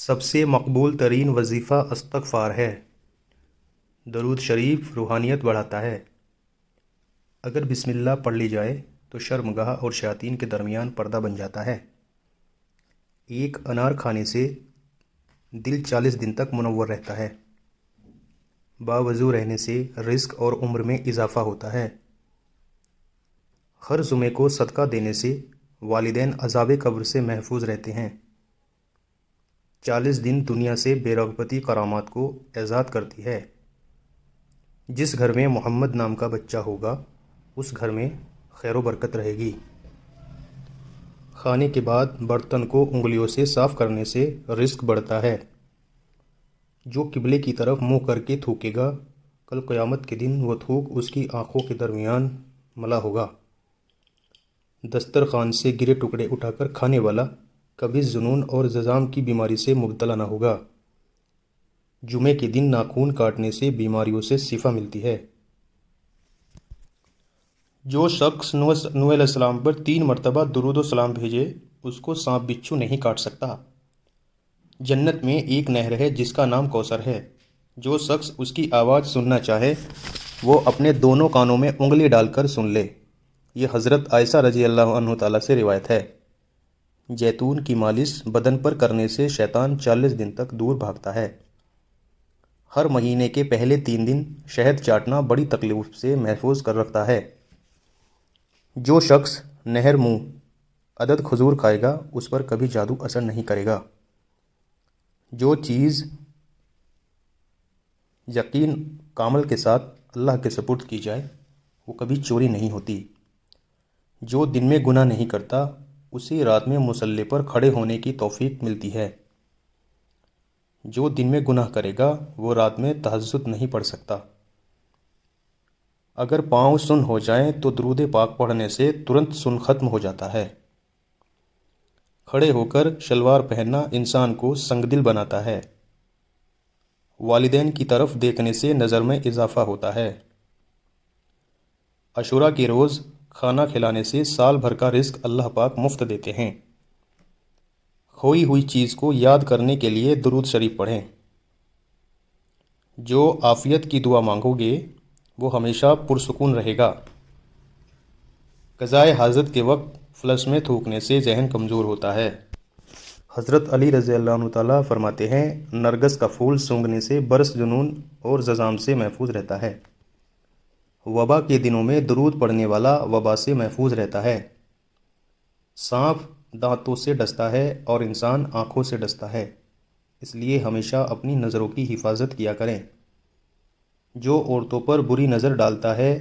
سب سے مقبول ترین وظیفہ استغفار ہے۔ درود شریف روحانیت بڑھاتا ہے۔ اگر بسم اللہ پڑھ لی جائے تو شرمگاہ اور شیاطین کے درمیان پردہ بن جاتا ہے۔ ایک انار کھانے سے دل 40 دن تک منور رہتا ہے۔ باوضو رہنے سے رزق اور عمر میں اضافہ ہوتا ہے۔ ہر جمعے کو صدقہ دینے سے والدین عذاب قبر سے محفوظ رہتے ہیں۔ 40 دن دنیا سے بے رغبتی کرامات کو آزاد کرتی ہے۔ جس گھر میں محمد نام کا بچہ ہوگا اس گھر میں خیر و برکت رہے گی۔ کھانے کے بعد برتن کو انگلیوں سے صاف کرنے سے رزق بڑھتا ہے۔ جو قبلے کی طرف منہ کر کے تھوکے گا کل قیامت کے دن وہ تھوک اس کی آنکھوں کے درمیان ملا ہوگا۔ دسترخوان سے گرے ٹکڑے اٹھا کر کھانے والا کبھی جنون اور زکام کی بیماری سے مبتلا نہ ہوگا۔ جمعے کے دن ناخن کاٹنے سے بیماریوں سے شفا ملتی ہے۔ جو شخص نوح علیہ السلام پر 3 مرتبہ درود و سلام بھیجے اس کو سانپ بچھو نہیں کاٹ سکتا۔ جنت میں ایک نہر ہے جس کا نام کوثر ہے۔ جو شخص اس کی آواز سننا چاہے وہ اپنے دونوں کانوں میں انگلی ڈال کر سن لے۔ یہ حضرت عائشہ رضی اللہ عنہ تعالیٰ سے روایت ہے۔ جیتون کی مالش بدن پر کرنے سے شیطان 40 دن تک دور بھاگتا ہے۔ ہر مہینے کے پہلے 3 دن شہد چاٹنا بڑی تکلیف سے محفوظ کر رکھتا ہے۔ جو شخص نہر منہ عدد کھجور کھائے گا اس پر کبھی جادو اثر نہیں کرے گا۔ جو چیز یقین کامل کے ساتھ اللہ کے سپرد کی جائے وہ کبھی چوری نہیں ہوتی۔ جو دن میں گناہ نہیں کرتا اسی رات میں مصلی پر کھڑے ہونے کی توفیق ملتی ہے۔ جو دن میں گناہ کرے گا وہ رات میں تہجد نہیں پڑھ سکتا۔ اگر پاؤں سن ہو جائیں تو درود پاک پڑھنے سے ترنت سن ختم ہو جاتا ہے۔ کھڑے ہو کر شلوار پہننا انسان کو سنگ دل بناتا ہے۔ والدین کی طرف دیکھنے سے نظر میں اضافہ ہوتا ہے۔ عاشوراء کے روز کھانا کھلانے سے سال بھر کا رزق اللہ پاک مفت دیتے ہیں۔ کھوئی ہوئی چیز کو یاد کرنے کے لیے درود شریف پڑھیں۔ جو عافیت کی دعا مانگو گے وہ ہمیشہ پرسکون رہے گا۔ قضائے حاجت کے وقت فلش میں تھوکنے سے ذہن کمزور ہوتا ہے۔ حضرت علی رضی اللہ عنہ تعالیٰ فرماتے ہیں نرگس کا پھول سونگھنے سے برس جنون اور زکام سے محفوظ رہتا ہے۔ وبا کے دنوں میں درود پڑھنے والا وبا سے محفوظ رہتا ہے۔ سانپ دانتوں سے ڈستا ہے اور انسان آنکھوں سے ڈستا ہے، اس لیے ہمیشہ اپنی نظروں کی حفاظت کیا کریں۔ جو عورتوں پر بری نظر ڈالتا ہے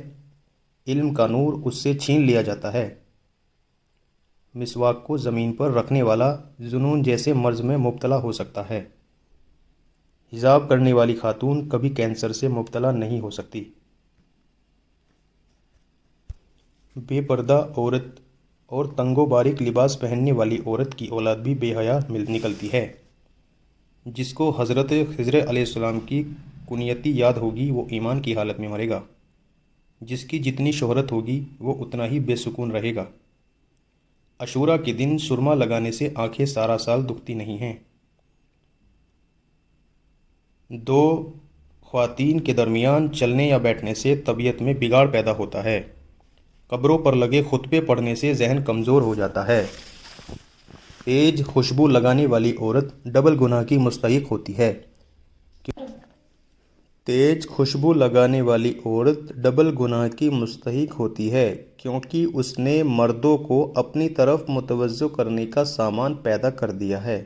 علم کا نور اس سے چھین لیا جاتا ہے۔ مسواک کو زمین پر رکھنے والا جنون جیسے مرض میں مبتلا ہو سکتا ہے۔ حجاب کرنے والی خاتون کبھی کینسر سے مبتلا نہیں ہو سکتی۔ بے پردہ عورت اور تنگ و باریک لباس پہننے والی عورت کی اولاد بھی بے حیا نکلتی ہے۔ جس کو حضرت خضر علیہ السلام کی کنیتی یاد ہوگی وہ ایمان کی حالت میں مرے گا۔ جس کی جتنی شہرت ہوگی وہ اتنا ہی بے سکون رہے گا۔ عاشوراء کے دن سرما لگانے سے آنکھیں سارا سال دکھتی نہیں ہیں۔ 2 خواتین کے درمیان چلنے یا بیٹھنے سے طبیعت میں بگاڑ پیدا ہوتا ہے۔ قبروں پر لگے خطبے پڑھنے سے ذہن کمزور ہو جاتا ہے۔ تیز خوشبو لگانے والی عورت ڈبل گناہ کی مستحق ہوتی ہے۔ تیز خوشبو لگانے والی عورت ڈبل گناہ کی مستحق ہوتی ہے کیونکہ اس نے مردوں کو اپنی طرف متوجہ کرنے کا سامان پیدا کر دیا ہے۔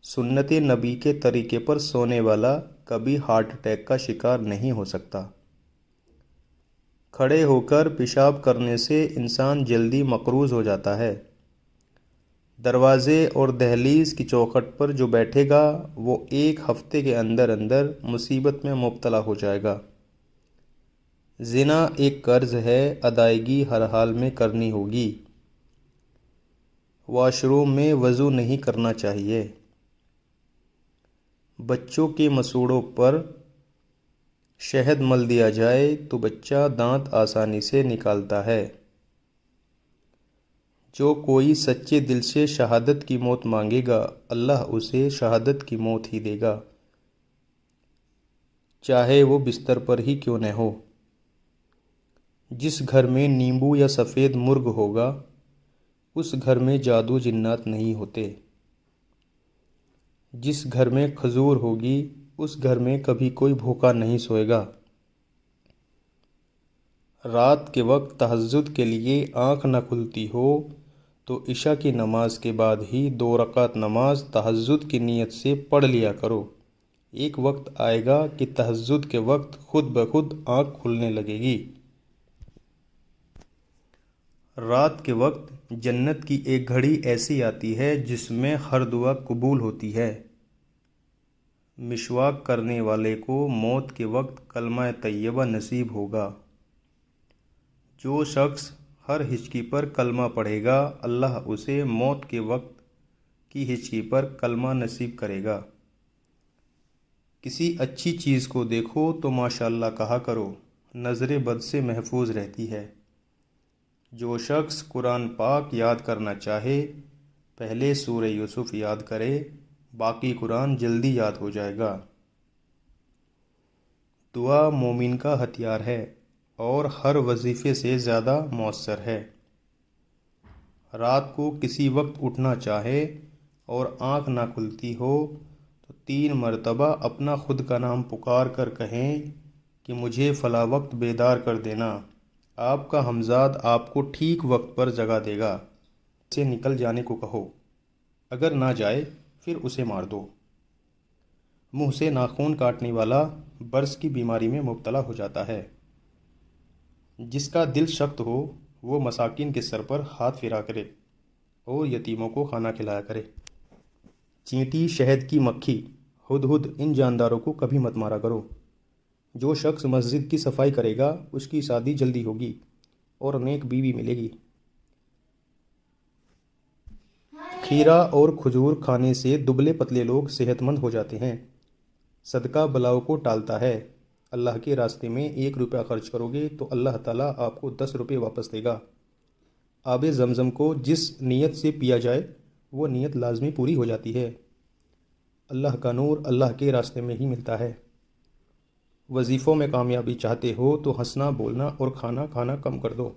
سنت نبی کے طریقے پر سونے والا کبھی ہارٹ اٹیک کا شکار نہیں ہو سکتا۔ کھڑے ہو کر پیشاب کرنے سے انسان جلدی مقروض ہو جاتا ہے۔ دروازے اور دہلیز کی چوکھٹ پر جو بیٹھے گا وہ 1 ہفتے کے اندر اندر مصیبت میں مبتلا ہو جائے گا۔ زنا ایک قرض ہے، ادائیگی ہر حال میں کرنی ہوگی۔ واش روم میں وضو نہیں کرنا چاہیے۔ بچوں کے مسوڑوں پر شہد مل دیا جائے تو بچہ دانت آسانی سے نکالتا ہے۔ جو کوئی سچے دل سے شہادت کی موت مانگے گا اللہ اسے شہادت کی موت ہی دے گا، چاہے وہ بستر پر ہی کیوں نہ ہو۔ جس گھر میں نیمبو یا سفید مرغ ہوگا اس گھر میں جادو جنات نہیں ہوتے۔ جس گھر میں کھجور ہوگی اس گھر میں کبھی کوئی بھوکا نہیں سوئے گا۔ رات کے وقت تہجد کے لیے آنکھ نہ کھلتی ہو تو عشاء کی نماز کے بعد ہی 2 رکعت نماز تہجد کی نیت سے پڑھ لیا کرو۔ ایک وقت آئے گا کہ تہجد کے وقت خود بخود آنکھ کھلنے لگے گی۔ رات کے وقت جنت کی ایک گھڑی ایسی آتی ہے جس میں ہر دعا قبول ہوتی ہے۔ مسواک کرنے والے کو موت کے وقت کلمہ طیبہ نصیب ہوگا۔ جو شخص ہر ہچکی پر کلمہ پڑھے گا اللہ اسے موت کے وقت کی ہچکی پر کلمہ نصیب کرے گا۔ کسی اچھی چیز کو دیکھو تو ماشاءاللہ کہا کرو، نظر بد سے محفوظ رہتی ہے۔ جو شخص قرآن پاک یاد کرنا چاہے پہلے سورہ یوسف یاد کرے، باقی قرآن جلدی یاد ہو جائے گا۔ دعا مومن کا ہتھیار ہے اور ہر وظیفے سے زیادہ مؤثر ہے۔ رات کو کسی وقت اٹھنا چاہے اور آنکھ نہ کھلتی ہو تو 3 مرتبہ اپنا خود کا نام پکار کر کہیں کہ مجھے فلاں وقت بیدار کر دینا۔ آپ کا ہمزاد آپ کو ٹھیک وقت پر جگا دے گا۔ اسے نکل جانے کو کہو، اگر نہ جائے پھر اسے مار دو۔ منہ سے ناخن کاٹنے والا برس کی بیماری میں مبتلا ہو جاتا ہے۔ جس کا دل سخت ہو وہ مساکین کے سر پر ہاتھ پھیرا کرے اور یتیموں کو کھانا کھلایا کرے۔ چینٹی، شہد کی مکھی، ہدہد، ان جانداروں کو کبھی مت مارا کرو۔ جو شخص مسجد کی صفائی کرے گا اس کی شادی جلدی ہوگی اور نیک بیوی ملے گی۔ کھیرا اور کھجور کھانے سے دبلے پتلے لوگ صحت مند ہو جاتے ہیں۔ صدقہ بلاؤں کو ٹالتا ہے۔ اللہ کے راستے میں 1 روپیہ خرچ کرو گے تو اللہ تعالیٰ آپ کو 10 روپے واپس دے گا۔ آب زمزم کو جس نیت سے پیا جائے وہ نیت لازمی پوری ہو جاتی ہے۔ اللہ کا نور اللہ کے راستے میں ہی ملتا ہے۔ وظیفوں میں کامیابی چاہتے ہو تو ہنسنا، بولنا اور کھانا کم کر دو۔